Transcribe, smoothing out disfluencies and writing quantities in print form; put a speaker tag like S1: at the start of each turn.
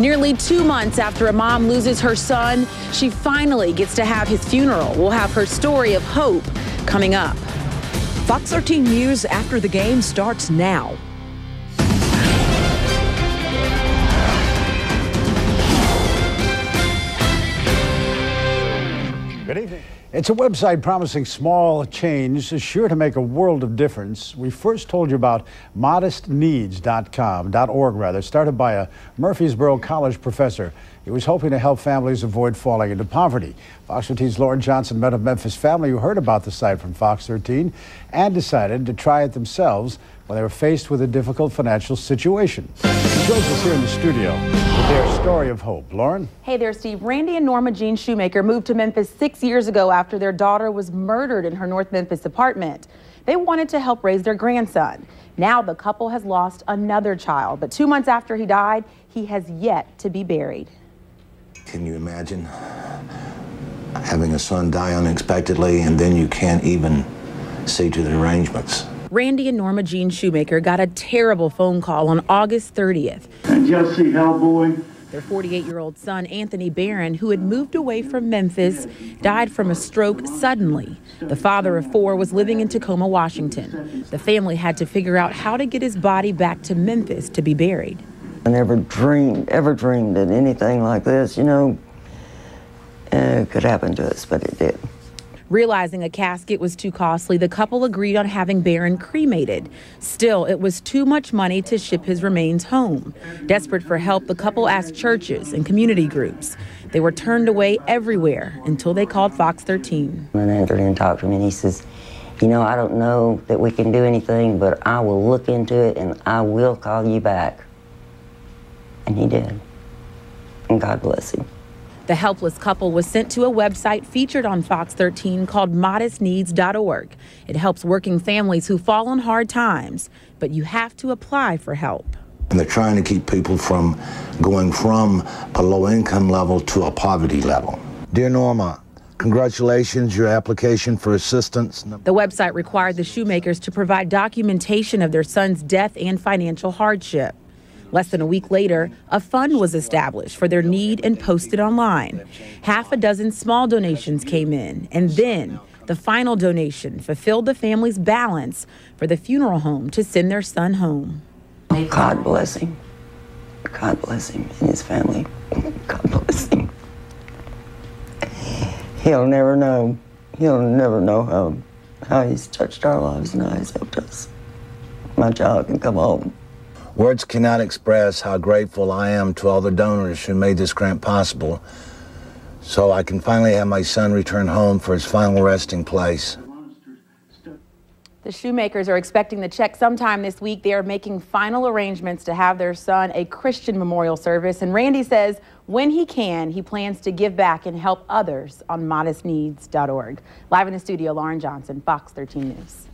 S1: Nearly 2 months after a mom loses her son, she finally gets to have his funeral. We'll have her story of hope coming up.
S2: Fox 13 News After the Game starts now.
S3: Good evening. It's a website promising small change is sure to make a world of difference. We first told you about modestneeds.org, started by a Murfreesboro College professor. He was hoping to help families avoid falling into poverty. Fox 13's Lauren Johnson met a Memphis family who heard about the site from Fox 13 and decided to try it themselves when they were faced with a difficult financial situation. She joins us here in the studio with their story of hope. Lauren?
S1: Hey there, Steve. Randy and Norma Jean Shoemaker moved to Memphis 6 years ago after their daughter was murdered in her North Memphis apartment. They wanted to help raise their grandson. Now the couple has lost another child, but 2 months after he died, he has yet to be buried.
S4: Can you imagine having a son die unexpectedly and then you can't even see to the arrangements?
S1: Randy and Norma Jean Shoemaker got a terrible phone call on August 30th.
S5: And Jesse Hellboy.
S1: Their 48-year-old son, Anthony Barron, who had moved away from Memphis, died from a stroke suddenly. The father of 4 was living in Tacoma, Washington. The family had to figure out how to get his body back to Memphis to be buried.
S6: I never dreamed that anything like this, could happen to us, but it did.
S1: Realizing a casket was too costly, the couple agreed on having Barron cremated. Still, it was too much money to ship his remains home. Desperate for help, the couple asked churches and community groups. They were turned away everywhere until they called Fox 13.
S6: And Anthony talked to me and he says, I don't know that we can do anything, but I will look into it and I will call you back. And he did. And God bless him.
S1: The helpless couple was sent to a website featured on Fox 13 called modestneeds.org. It helps working families who fall on hard times, but you have to apply for help.
S4: And they're trying to keep people from going from a low-income level to a poverty level. Dear Norma, congratulations, your application for assistance.
S1: The website required the Shoemakers to provide documentation of their son's death and financial hardship. Less than a week later, a fund was established for their need and posted online. Half a dozen small donations came in, and then the final donation fulfilled the family's balance for the funeral home to send their son home.
S6: God bless him. God bless him and his family. God bless him. He'll never know. He'll never know how he's touched our lives and how he's helped us. My child can come home.
S4: Words cannot express how grateful I am to all the donors who made this grant possible, so I can finally have my son return home for his final resting place.
S1: The Shoemakers are expecting the check sometime this week. They are making final arrangements to have their son a Christian memorial service, and Randy says when he can, he plans to give back and help others on modestneeds.org. Live in the studio, Lauren Johnson, Fox 13 News.